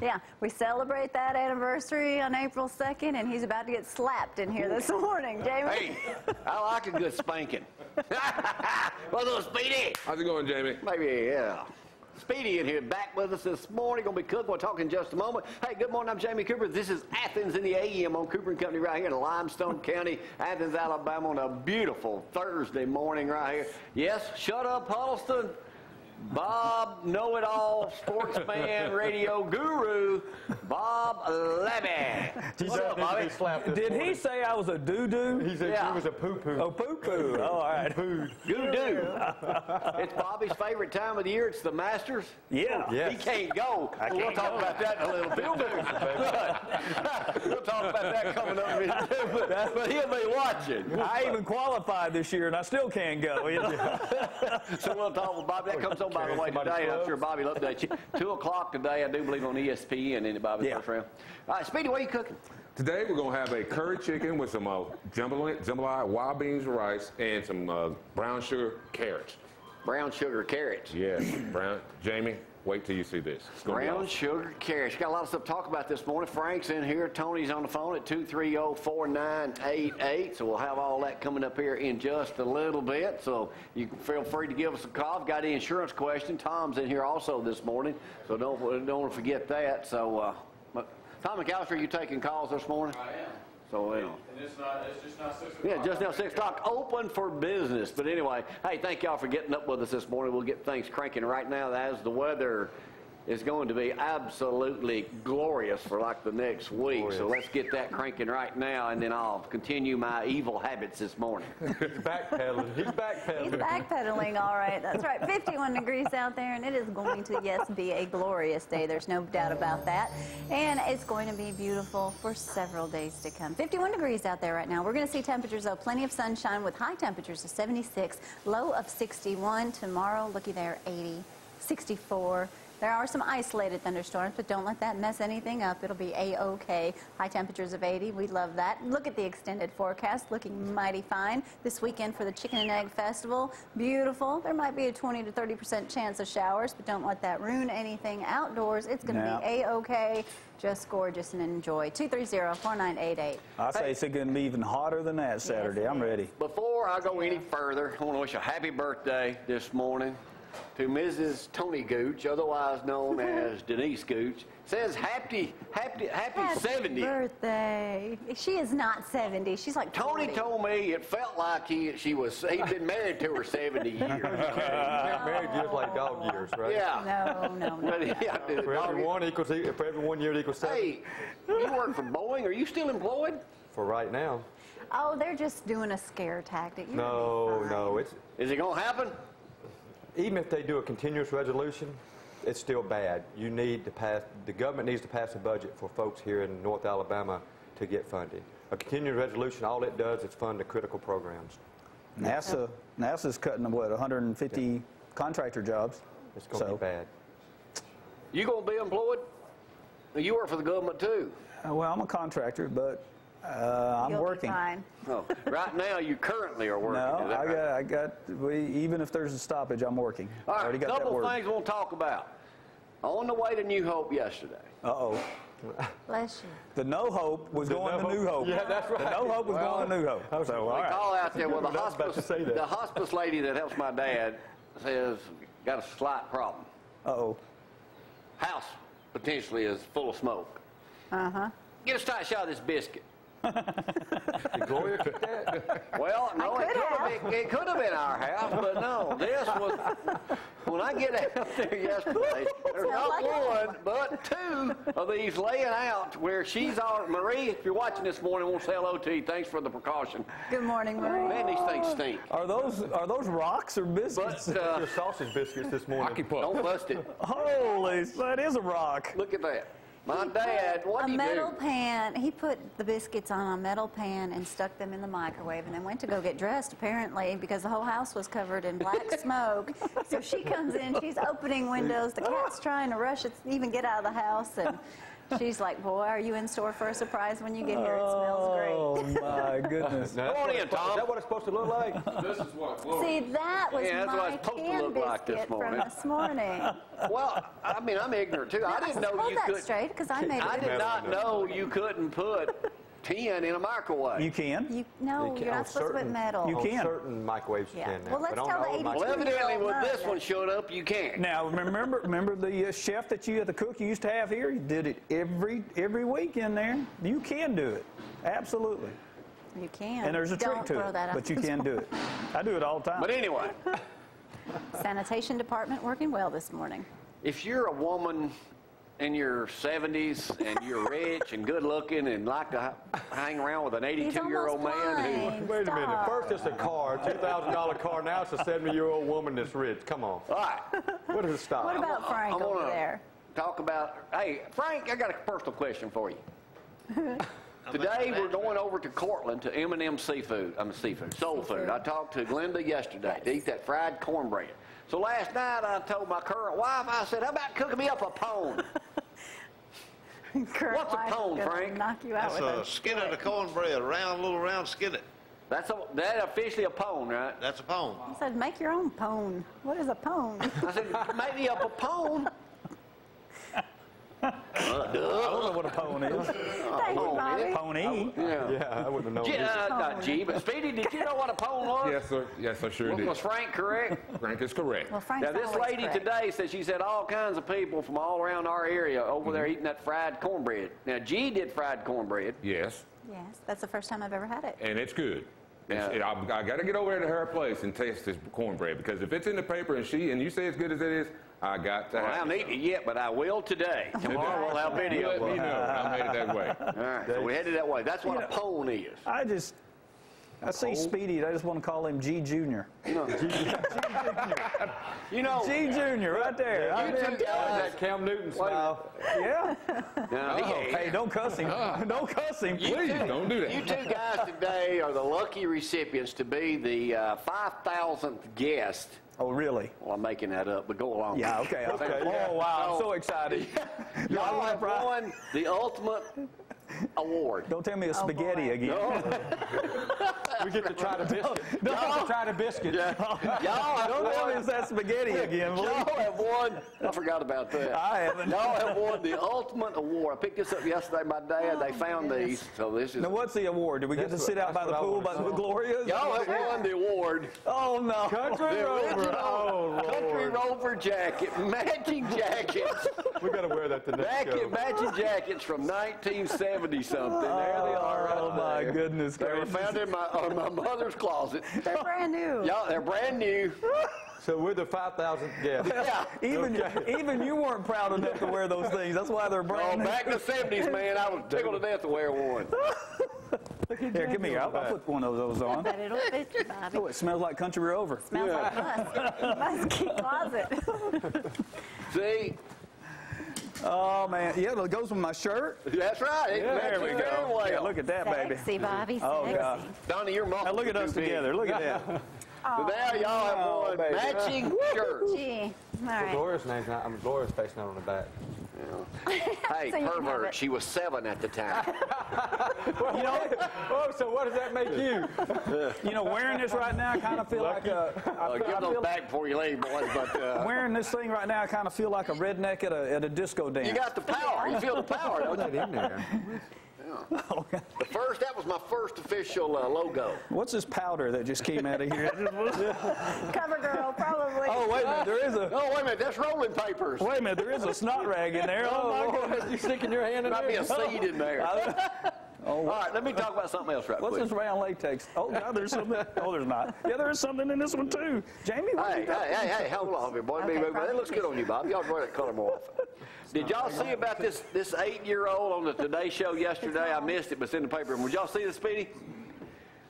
Yeah, we celebrate that anniversary on April 2nd, and he's about to get slapped in here this morning. Jamie? Hey, I like a good spanking. What's up, Speedy? How's it going, Jamie? Maybe, yeah. Speedy in here, back with us this morning. Going to be cooking. We'll talk in just a moment. Hey, good morning. I'm Jamie Cooper. This is Athens in the AM on Cooper & Company right here in Limestone County, Athens, Alabama, on a beautiful Thursday morning right here. Yes, shut up, Huddleston. Bob, know-it-all, sports fan, radio guru, Bob Labbe. What's up, Bobby? Did he say I was a doo-doo? He said you was a poo-poo. Oh, poo-poo. Oh, all right. Goo-doo. It's Bobby's favorite time of the year. It's the Masters. Yeah. He can't go. We'll talk about that in a little bit. We'll talk about that coming up in a minute. But he'll be watching. I even qualified this year, and I still can't go. You know? So we'll talk with Bobby. That comes on, by the way, today. I'm sure Bobby will update you. 2 o'clock today, I do believe, on ESPN in Bobby's first round. All right, Speedy, what are you cooking? Today we're going to have a curry chicken with some jambalaya, wild beans, rice, and some brown sugar carrots. Brown sugar carrots. Yes, Jamie, wait till you see this. Brown sugar carrots. Got a lot of stuff to talk about this morning. Frank's in here. Tony's on the phone at 230-4988. So we'll have all that coming up here in just a little bit. So you can feel free to give us a call. If you've got any insurance question, Tom's in here also this morning. So don't want to forget that. So, Tom McAllister, are you taking calls this morning? I am. So, you know. And it's just not 6 o'clock. Yeah, just now 6 o'clock, open for business. But anyway, hey, thank y'all for getting up with us this morning. We'll get things cranking right now as the weather is going to be absolutely glorious for like the next week. So let's get that cranking right now, and then I'll continue my evil habits this morning. He's backpedaling. He's backpedaling. He's backpedaling, all right. That's right. 51 degrees out there, and it is going to, yes, be a glorious day. There's no doubt about that. And it's going to be beautiful for several days to come. 51 degrees out there right now. We're going to see temperatures, though, plenty of sunshine with high temperatures of 76, low of 61. Tomorrow, looky there, 80, 64. There are some isolated thunderstorms, but don't let that mess anything up. It'll be A-OK. High temperatures of 80. We love that. Look at the extended forecast. Looking mighty fine. This weekend for the Chicken and Egg Festival. Beautiful. There might be a 20 to 30% chance of showers, but don't let that ruin anything outdoors. It's going to be A-OK. Just gorgeous and enjoy. 230-4988. I say it's going to be even hotter than that Saturday. I'm ready. Before I go any further, I want to wish a happy birthday this morning to Mrs. Tony Gooch, otherwise known as Denise Gooch. Says happy 70. Birthday. She is not 70. She's like 40. Tony told me it felt like he'd been married to her 70 years. Married just like dog years, right? Yeah. No. But, yeah, For every 1 year it equals 7. Hey, you work for Boeing. Are you still employed? For right now. Oh, they're just doing a scare tactic. You're No. Is it going to happen? Even if they do a continuous resolution, it's still bad. You need to pass, the government needs to pass a budget for folks here in North Alabama to get funding. A continuous resolution, all it does is fund the critical programs. NASA's cutting, what, 150 contractor jobs? It's going to be bad. You going to be employed? You work for the government too. Well, I'm a contractor, but I'm working. Be fine. Oh, right now you currently are working. No, even if there's a stoppage, I'm working. All right, Already got a couple that of things we'll talk about. On the way to New Hope yesterday. Uh-oh. Bless you. The No Hope was going to New Hope. Yeah, that's right. The No Hope was going to New Hope. So, all right. Call out there. Well, the hospice lady that helps my dad says got a slight problem. Uh-oh. House potentially is full of smoke. Uh-huh. Get a tight shot of this biscuit. Did Gloria cook that? Well, no, it could have been our house, but no. This was, when I get out there yesterday, there's not one, but 2 of these laying out where she's all, Marie, if you're watching this morning, we'll say hello to you. Thanks for the precaution. Good morning, Marie. Man, these things stink. Are those rocks or biscuits? But, your sausage biscuits this morning. don't bust it. Holy, that is a rock. Look at that. My dad, what do you do? A metal pan. He put the biscuits on a metal pan and stuck them in the microwave and then went to go get dressed, apparently, because the whole house was covered in black smoke. So she comes in, she's opening windows. The cat's trying to rush it, even get out of the house. And She's like, boy, are you in store for a surprise when you get here? It smells great. Oh, my goodness. Now, Come on in, Tom. Is that what it's supposed to look like? This is what Gloria. See, that was Yeah, that's what my it's supposed to can look like this biscuit from morning. this morning. Well, I mean, I'm ignorant too. I didn't know Hold you that could. straight, because I made I it. did not know you couldn't put tin in a microwave. You can. No, You you're can- not supposed to put metal. You On can. certain microwaves you Yeah. can now. Well, let's but on tell the old 82 Well, microwaves- evidently, when No, this no. one showed up, you can't. Now, remember the chef that the cook you used to have here? He did it every week in there. You can do it. Absolutely. You can. And there's a trick Don't to throw it, that out but you the can do it. I do it all the time. But anyway, Sanitation department working well this morning. if you're a woman in your 70s and you're rich and good looking and like to hang around with an He's 82-year-old almost man who. blind. Wait a minute. Stop. First it's a car, $2,000 car. Now it's a 70-year-old woman that's rich. Come on. All right. What does it stop? What about Frank I'm over gonna there? Talk about. Hey, Frank, I got a personal question for you. Today we're going over to Cortland to M&M Seafood. Soul Food. I talked to Glenda yesterday to eat that fried cornbread. So last night I told my current wife, I said, how about cooking me up a pone? Current What's a wife is pone, gonna Frank? Knock you out That's with a skillet of cornbread, a little round skillet. That's officially a pone, right? That's a pone. I said, make your own pone. What is a pone? I said, make me up a pone. I don't know what a pone is. Thank you, Bobby. Pony. Yeah. Yeah, I wouldn't have known. Not G, but Speedy, did you know what a pone was? Yes, sir. Yes, I sure did. Was Frank correct? Frank is correct. Well, Frank's Now, this always lady correct. today said she said all kinds of people from all around our area over there eating that fried cornbread. Now, G did fried cornbread. Yes, Yes, that's the first time I've ever had it. and it's good. Yeah. I got to get over there to her place and taste this cornbread because if it's in the paper and you say it's good as it is, I got to Well, I have haven't eaten it yet, but I will today. Tomorrow we'll have You video. let me know. I made it that way. All right, so we headed that way. That's what a pone is. I see Speedy, I just want to call him G Junior. You know, G Junior, right there. you two guys, That Cam Newton style. Yeah. now, Hey, don't cuss him. Don't cuss him. you Please two- don't do that. You two guys today are the lucky recipients to be the 5,000th guest. Oh, really? Well, I'm making that up, but go along. Yeah, okay. Oh, wow. I'm so excited. Y'all have won the ultimate award. Don't tell me it's spaghetti boy. again. We get to try the biscuit. We get to try the biscuit. Y'all have Don't tell me it's won. that spaghetti again. please. Y'all have won. I forgot about that. I haven't. Y'all have won the ultimate award. I picked this up yesterday. My dad, they found these. So this is. Now, what's the award? Did we get to That's sit out by what the I pool wanna by the know. Glorias? Y'all have won the award. Oh, no. Country The Rover. original Oh, Country Lord. Rover jacket, matching jackets, We got to wear that the next show. matching jackets from 1970 something. There they are. Right Oh, my there. goodness They were gracious. found in my mother's closet. They're brand new. Y'all, they're brand new. So we're the 5,000th guest. Yeah. Even you weren't proud enough to wear those things. That's why they're Oh, brand new. back in the 70s, man, I was tickled to death to wear one. Here, give me here. I'll put one of those on. But it'll fit you, Bobby. Oh, it smells like Country Rover. Smells like musky closet. See? Oh, man. Yeah, it goes with my shirt. That's right. It There matches we very go. well. Yeah, look at that, baby. Sexy, Bobby. Oh, Sexy. God. Donnie, your muscles Now, look at are us too big. together. Look at that. So now y'all have Oh, won baby. matching shirts. Gee. All right. Gloria's name's not. Gloria's face not on the back. Hey, So you can have pervert, it. she was 7 at the time. You know? Oh, so what does that make you? You know, wearing this right now, I kind of feel like a... Give those back before you leave, boys. But Wearing this thing right now, I kind of feel like a redneck at a disco dance. you got the power. You feel the power, don't you? in there. That was my first official logo. What's this powder that just came out of here? Cover girl, probably. Oh, wait a minute. There is a... Oh, wait a minute. That's rolling papers. Wait a minute. There is a snot rag in there. Oh, my goodness. You sticking your hand in Might be there? a seed in there. All Oh, right, let me talk about something else right what's quick. this round latex? Oh, God, there's something. Oh, there's not. Yeah, there is something in this one, too. Jamie, what Hey, you got? hey, hold on here, boy. Okay, It looks good on you, Bob. Y'all wear that color more often. Did y'all see about this 8-year-old on the Today Show yesterday? I missed it, but it's in the paper. Would y'all see this, Speedy?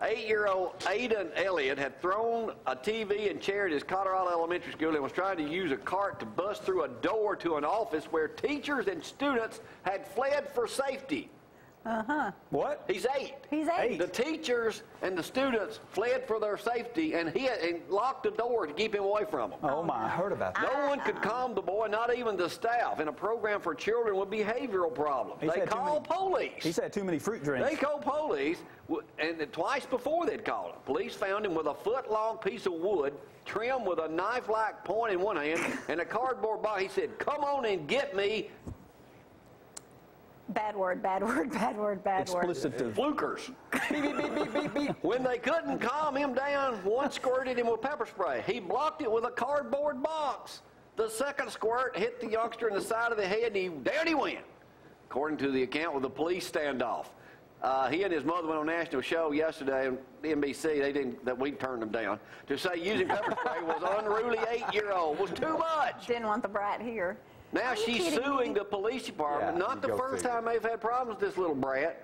8-year-old Aiden Elliott had thrown a TV and chair at his Colorado elementary school and was trying to use a cart to bust through a door to an office where teachers and students had fled for safety. What? He's 8. He's 8. The teachers and the students fled for their safety, and he locked the door to keep him away from them. Oh, my. I heard about that. No one could calm the boy, not even the staff, in a program for children with behavioral problems. He's They had too called police. He's had too many fruit drinks. They called police, and twice before they'd called him. Police found him with a foot-long piece of wood, trimmed with a knife-like point in one hand, and a cardboard box. He said, "Come on and get me." Bad word, bad word, bad word, bad word. Explicitive. Flukers. Beep, beep, beep, beep, beep, beep. When they couldn't calm him down, one squirted him with pepper spray. He blocked it with a cardboard box. The second squirt hit the youngster in the side of the head, and down he went. According to the account with the police standoff. He and his mother went on a national show yesterday on NBC. We turned them down to say using pepper spray was unruly 8-year-old was too much. Didn't want the brat here. Now she's suing the police department. Yeah, Not the go first figure. time they've had problems with this little brat.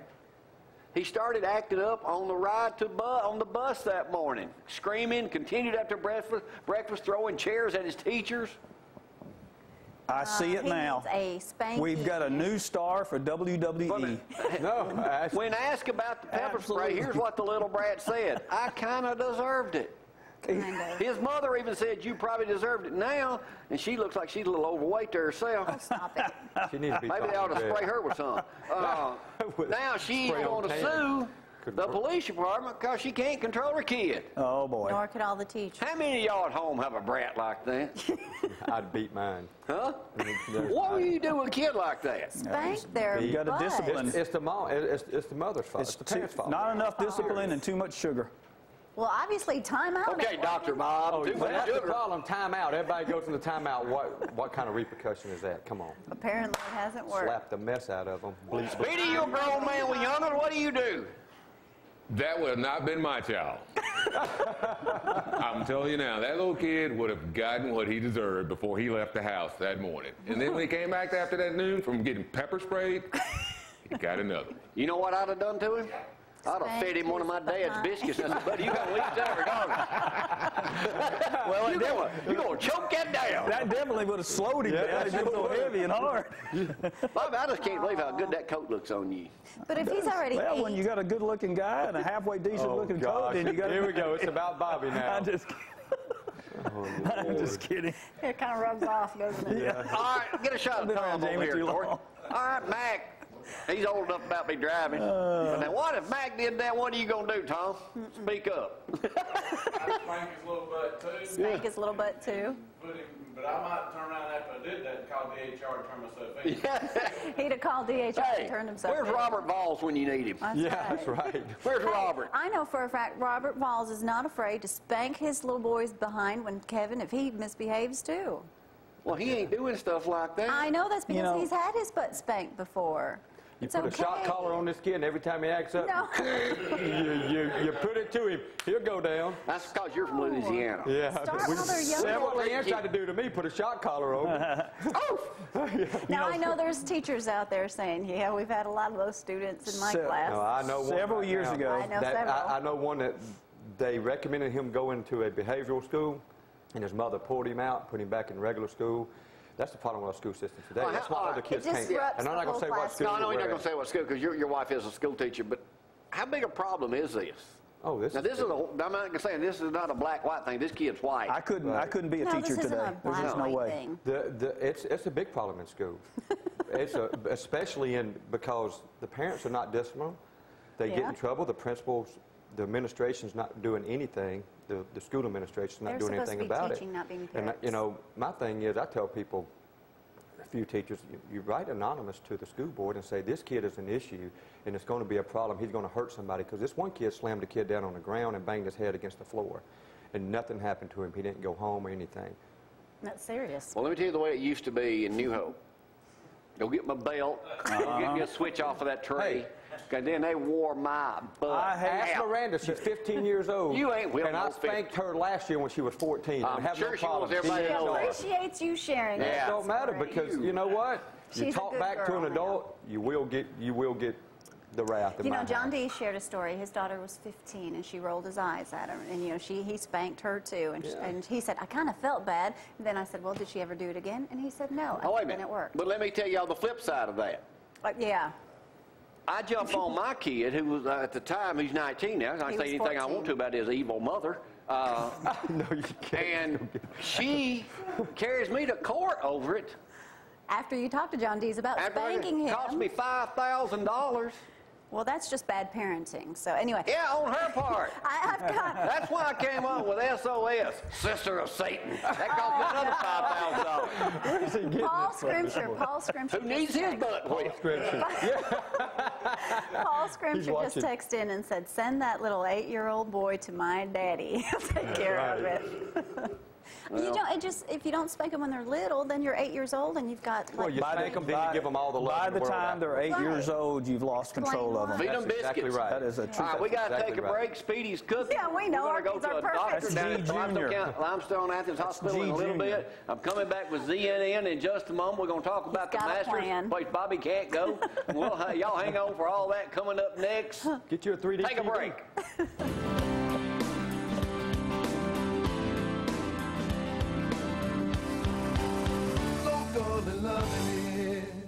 He started acting up on the ride to on the bus that morning, screaming, continued after breakfast, throwing chairs at his teachers. I see it He now. needs a spanking. We've got a new star for WWE. No, When asked about the pepper Absolutely. spray, here's what the little brat said. "I kind of deserved it." Kind of. His mother even said, "You probably deserved it now," and she looks like she's a little overweight to herself. Stop it. she needs to be Maybe they ought to talking spray her with some. Now she's Spray on going to tan. sue Could the work. police department because she can't control her kid. Oh, boy. Nor could all the teachers. How many of y'all at home have a brat like that? I'd beat mine. Huh? There's- What will you do with a kid like that? Spank their You gotta butt. discipline. It's the mom. It's the mother's fault. It's the parents' fault. Not enough discipline and too much sugar. Well, obviously, time out. Okay, Dr. Bob. Oh, too but much that's the sugar. problem. Timeout. Everybody goes into timeout. What kind of repercussion is that? Come on. Apparently, it hasn't worked. Slap the mess out of them. Bleep. Speedy, you're a grown man with younger. What do you do? That would have not been my child. I'm telling you now, that little kid would have gotten what he deserved before he left the house that morning. And then when he came back after that noon from getting pepper sprayed, he got another. You know what I'd have done to him? I'd have fed him one of my dad's biscuits. I said, "Buddy, you got to leave that regardless." Well, you're going to choke that down. That definitely would have slowed him down. He's been so heavy and hard. Bob, I just can't believe how good that coat looks on you. But if he's already Well, 8, when you got a good-looking guy and a halfway decent-looking coat, gosh. then you got. Here we go. It's about Bobby now. I'm just kidding. I'm just kidding. it kind of rubs off, doesn't it? All right, get a shot of been around Tom over Jamie here, too Corey. long. All right, Mac. He's old enough about me driving. But now, what if Mac did that? What are you going to do, Tom? Speak up. I'd spank his little butt too. Spank his little butt, too. But I might turn around after I did that and call DHR and turn myself in. He'd have called DHR Hey, and turned himself where's in. Robert Valls when you need him? That's Yeah, right. that's right. Where's Hey, Robert? I know for a fact Robert Valls is not afraid to spank his little boys behind when Kevin, if he misbehaves, too. Well, he ain't doing stuff like that. I know that's because know- he's had his butt spanked before. You It's put okay. a shot collar on this kid, and every time he acts up, No. you put it to him. He'll go down. That's because you're from Louisiana. Yeah. Start while they're young. That's what Leanne tried to do to me, put a shot collar on. Now, I know there's teachers out there saying, yeah, we've had a lot of those students in my class. No, I know one Several right years now ago. I know that- several. I know one that they recommended him go into a behavioral school, and his mother pulled him out, put him back in regular school. That's the problem with our school system today. Well, That's how- why other kids It can't. disrupts And I'm the not going whole to say what class. school. No, I know you're not we're going to at. say what school because your wife is a school teacher, but how big a problem is this? Oh, this Now, is this is I'm not going to say this is not a black-white thing. This kid's white. I couldn't be a No, teacher this isn't today. a There's just no black-white way. thing. It's a big problem in school. Especially because the parents are not disciplined. They get Yeah. in trouble. The principals, the administration's not doing anything. The school administration's not They're doing supposed to anything be about teaching, it. not being And parents. my thing is, I tell people, a few teachers, you write anonymous to the school board and say this kid is an issue and it's going to be a problem. He's going to hurt somebody because this one kid slammed a kid down on the ground and banged his head against the floor, and nothing happened to him. He didn't go home or anything. That's serious. Well, let me tell you the way it used to be in New Hope. Go get my belt. Go get me a switch off of that tree. And then they wore my butt. Ask out. Miranda, she's 15 years old. You ain't with And I no spanked her last year when she was 14. I'm I have sure no she problem. wants everybody She to know that. appreciates you sharing Yeah. it. It don't matter Sorry. because you know what? You She's a talk good back to girl an adult, you will get the wrath of You my know, John house. D. shared a story. His daughter was 15, and she rolled his eyes at him. And, you know, he spanked her, too. And, and he said, I kind of felt bad. And then I said, well, did she ever do it again? And he said, no. Oh, wait a And minute. it worked. But let me tell y'all the flip side of that. Yeah. I jump on my kid, who was at the time, he's 19 now. I He can say was anything I 14. want to about his evil mother. No, you can't. And she carries me to court over it. After you talked to John Dees about After spanking it him. cost me $5,000. Well, that's just bad parenting. So anyway. Yeah, on her part. I've got. That's why I came up with SOS, Sister of Satan. That cost me another $5,000. Where's he getting Paul this from? Scrimshire. Paul Scrimshire. Who needs his butt whipped? Scripture. Paul Scrimshire just watching. texted in and said, "Send that little 8-year-old boy to my daddy. He'll take care of it." You don't. It just if you don't spank them when they're little, then you're 8 years old and you've got. Like, Well, you spank them, then you give them all the love By in the world time they're 8 years Right. old, you've lost control of them. Feed them That's exactly biscuits. right. That is a true. All right, we got to exactly take a right. break. Speedy's cooking. Yeah, we know. We're Our going to kids go are to a doctor perfect. down That's at G Junior. Limestone Athens Hospital in a G little Junior. bit. I'm coming back with ZNN in just a moment. We're going to talk about the got a Masters, plan. place Bobby can't go. Y'all hang on for all that coming up next. Get you a 3D Take a TV. break. Local and loving it.